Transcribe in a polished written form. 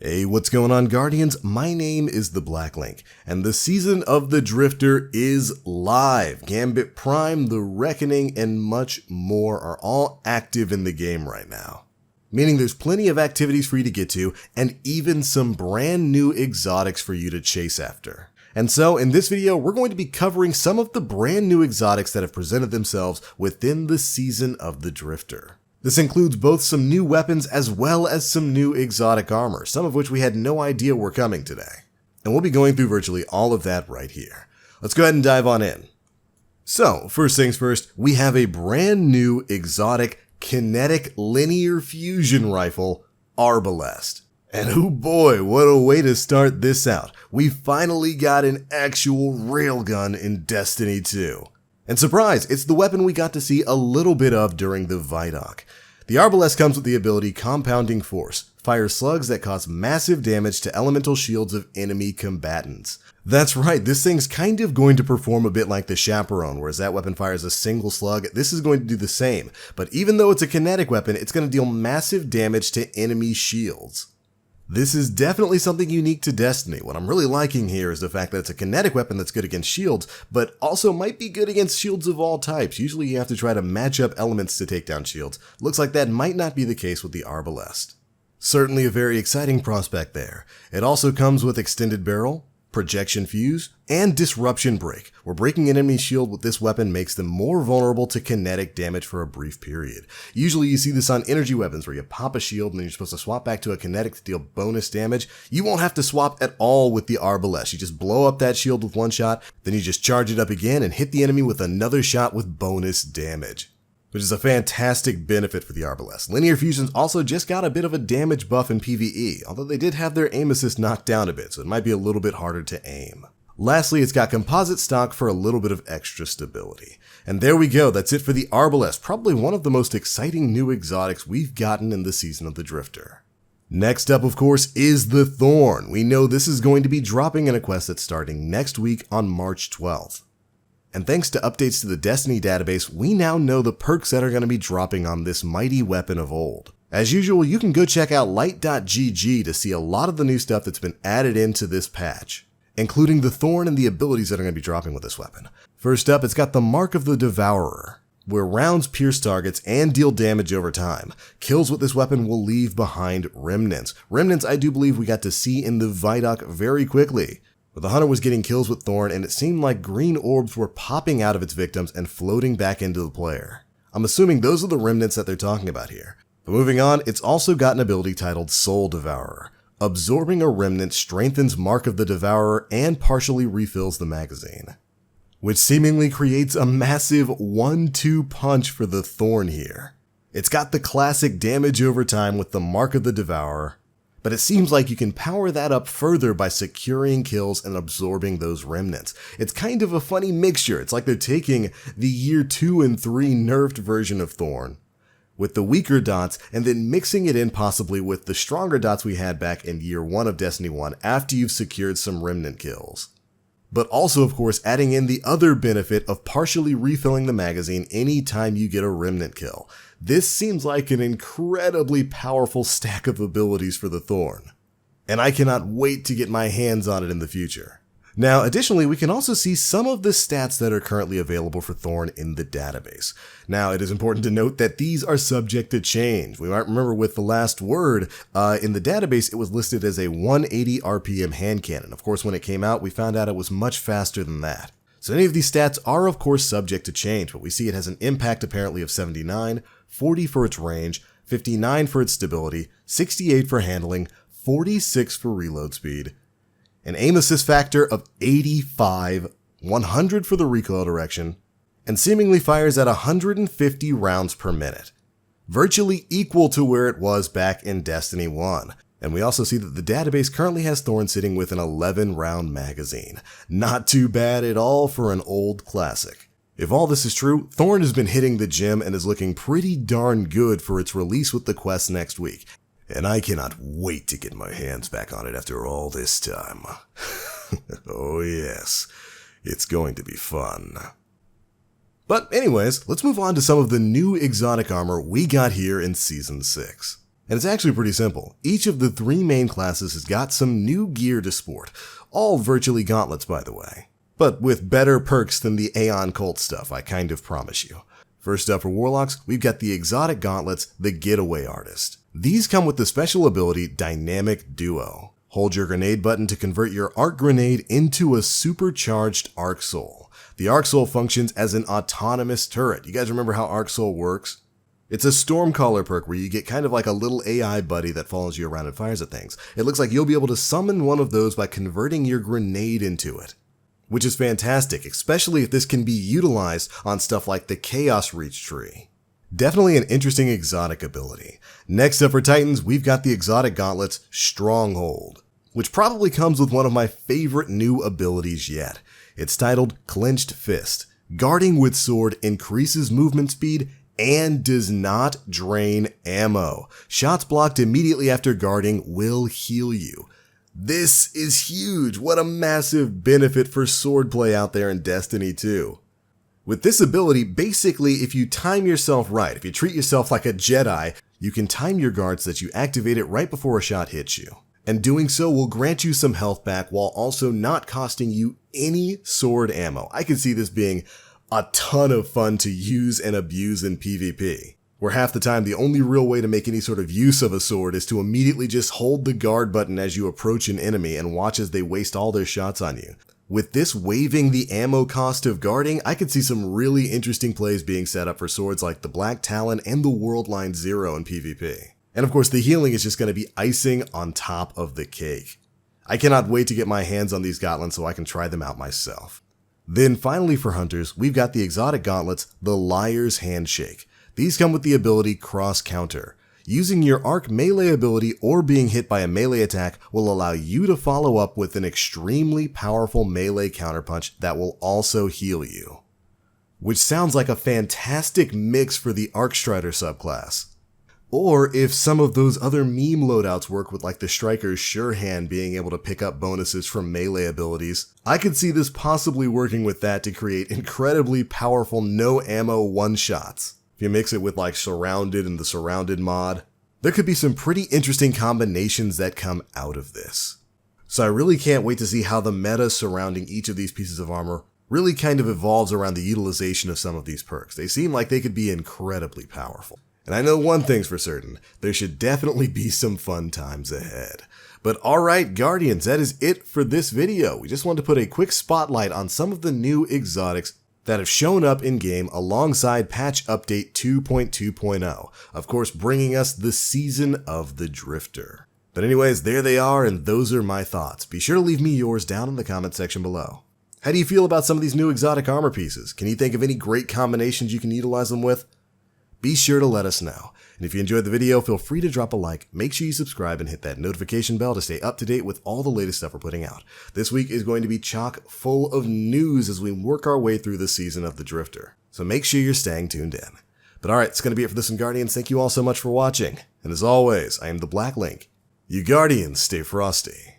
Hey, what's going on, Guardians? My name is the Black Link, and the season of the Drifter is live. Gambit Prime, The Reckoning, and much more are all active in the game right now. Meaning there's plenty of activities for you to get to, and even some brand new exotics for you to chase after. And so, in this video, we're going to be covering some of the brand new exotics that have presented themselves within the season of the Drifter. This includes both some new weapons as well as some new exotic armor, some of which we had no idea were coming today. And we'll be going through virtually all of that right here. Let's go ahead and dive on in. So, first things first, we have a brand new exotic kinetic linear fusion rifle, ARBALEST. And oh boy, what a way to start this out. We finally got an actual railgun in Destiny 2. And surprise, it's the weapon we got to see a little bit of during the Vidoc. The ARBALEST comes with the ability Compounding Force, fires slugs that cause massive damage to elemental shields of enemy combatants. That's right, this thing's kind of going to perform a bit like the Chaperone, whereas that weapon fires a single slug. This is going to do the same, but even though it's a kinetic weapon, it's going to deal massive damage to enemy shields. This is definitely something unique to Destiny. What I'm really liking here is the fact that it's a kinetic weapon that's good against shields, but also might be good against shields of all types. Usually you have to try to match up elements to take down shields. Looks like that might not be the case with the ARBALEST. Certainly a very exciting prospect there. It also comes with Extended Barrel, Projection Fuse, and Disruption Break, where breaking an enemy's shield with this weapon makes them more vulnerable to kinetic damage for a brief period. Usually you see this on energy weapons where you pop a shield and then you're supposed to swap back to a kinetic to deal bonus damage. You won't have to swap at all with the ARBALEST. You just blow up that shield with one shot, then you just charge it up again and hit the enemy with another shot with bonus damage, which is a fantastic benefit for the ARBALEST. Linear Fusions also just got a bit of a damage buff in PvE, although they did have their aim assist knocked down a bit, so it might be a little bit harder to aim. Lastly, it's got composite stock for a little bit of extra stability. And there we go, that's it for the ARBALEST, probably one of the most exciting new exotics we've gotten in the season of the Drifter. Next up, of course, is the Thorn. We know this is going to be dropping in a quest that's starting next week on March 12th. And thanks to updates to the Destiny database, we now know the perks that are going to be dropping on this mighty weapon of old. As usual, you can go check out light.gg to see a lot of the new stuff that's been added into this patch, including the Thorn and the abilities that are going to be dropping with this weapon. First up, it's got the Mark of the Devourer, where rounds pierce targets and deal damage over time. Kills with this weapon will leave behind remnants. Remnants I do believe we got to see in the Vidoc very quickly, where the hunter was getting kills with Thorn and it seemed like green orbs were popping out of its victims and floating back into the player. I'm assuming those are the remnants that they're talking about here. But moving on, it's also got an ability titled Soul Devourer. Absorbing a remnant strengthens Mark of the Devourer and partially refills the magazine, which seemingly creates a massive 1-2 punch for the Thorn here. It's got the classic damage over time with the Mark of the Devourer, but it seems like you can power that up further by securing kills and absorbing those remnants. It's kind of a funny mixture. It's like they're taking the year 2 and 3 nerfed version of Thorn with the weaker dots and then mixing it in possibly with the stronger dots we had back in year 1 of Destiny 1 after you've secured some remnant kills. But also, of course, adding in the other benefit of partially refilling the magazine anytime you get a remnant kill. This seems like an incredibly powerful stack of abilities for the Thorn, and I cannot wait to get my hands on it in the future. Now, additionally, we can also see some of the stats that are currently available for Thorn in the database. Now, it is important to note that these are subject to change. We might remember with the last word, in the database, it was listed as a 180 RPM hand cannon. Of course, when it came out, we found out it was much faster than that. So any of these stats are, of course, subject to change, but we see it has an impact apparently of 79, 40 for its range, 59 for its stability, 68 for handling, 46 for reload speed, an aim assist factor of 85, 100 for the recoil direction, and seemingly fires at 150 rounds per minute, virtually equal to where it was back in Destiny 1. And we also see that the database currently has Thorn sitting with an 11-round magazine. Not too bad at all for an old classic. If all this is true, Thorn has been hitting the gym and is looking pretty darn good for its release with the quest next week. And I cannot wait to get my hands back on it after all this time. Oh yes, it's going to be fun. But anyways, let's move on to some of the new exotic armor we got here in Season 6. And it's actually pretty simple. Each of the 3 main classes has got some new gear to sport, all virtually gauntlets by the way. But with better perks than the Aeon Cult stuff, I kind of promise you. First up for Warlocks, we've got the exotic gauntlets, the Getaway Artist. These come with the special ability Dynamic Duo. Hold your grenade button to convert your arc grenade into a supercharged Arc Soul. The Arc Soul functions as an autonomous turret. You guys remember how Arc Soul works? It's a Stormcaller perk where you get kind of like a little AI buddy that follows you around and fires at things. It looks like you'll be able to summon one of those by converting your grenade into it, which is fantastic, especially if this can be utilized on stuff like the Chaos Reach tree. Definitely an interesting exotic ability. Next up for Titans, we've got the exotic gauntlets Stronghold, which probably comes with one of my favorite new abilities yet. It's titled Clenched Fist. Guarding with sword increases movement speed and does not drain ammo. Shots blocked immediately after guarding will heal you. This is huge. What a massive benefit for swordplay out there in Destiny 2. With this ability, basically, if you time yourself right, if you treat yourself like a Jedi, you can time your guards so that you activate it right before a shot hits you. And doing so will grant you some health back while also not costing you any sword ammo. I can see this being a ton of fun to use and abuse in PvP, where half the time the only real way to make any sort of use of a sword is to immediately just hold the guard button as you approach an enemy and watch as they waste all their shots on you. With this waiving the ammo cost of guarding, I could see some really interesting plays being set up for swords like the Black Talon and the Worldline Zero in PvP. And of course the healing is just going to be icing on top of the cake. I cannot wait to get my hands on these gauntlets so I can try them out myself. Then finally for hunters, we've got the exotic gauntlets, the Liar's Handshake. These come with the ability Cross Counter. Using your arc melee ability or being hit by a melee attack will allow you to follow up with an extremely powerful melee counterpunch that will also heal you. Which sounds like a fantastic mix for the Arcstrider subclass. Or if some of those other meme loadouts work with like the Striker's Sure Hand being able to pick up bonuses from melee abilities, I could see this possibly working with that to create incredibly powerful no ammo one-shots. If you mix it with like Surrounded and the Surrounded mod, there could be some pretty interesting combinations that come out of this. So I really can't wait to see how the meta surrounding each of these pieces of armor really kind of evolves around the utilization of some of these perks. They seem like they could be incredibly powerful. And I know one thing's for certain, there should definitely be some fun times ahead. But alright Guardians, that is it for this video. We just wanted to put a quick spotlight on some of the new exotics that have shown up in-game alongside patch update 2.2.0, of course bringing us the Season of the Drifter. But anyways, there they are, and those are my thoughts. Be sure to leave me yours down in the comment section below. How do you feel about some of these new exotic armor pieces? Can you think of any great combinations you can utilize them with? Be sure to let us know. And if you enjoyed the video, feel free to drop a like, make sure you subscribe and hit that notification bell to stay up to date with all the latest stuff we're putting out. This week is going to be chock full of news as we work our way through the Season of the Drifter. So make sure you're staying tuned in. But alright, it's going to be it for this one, Guardians. Thank you all so much for watching. And as always, I am the Black Link. You Guardians, stay frosty.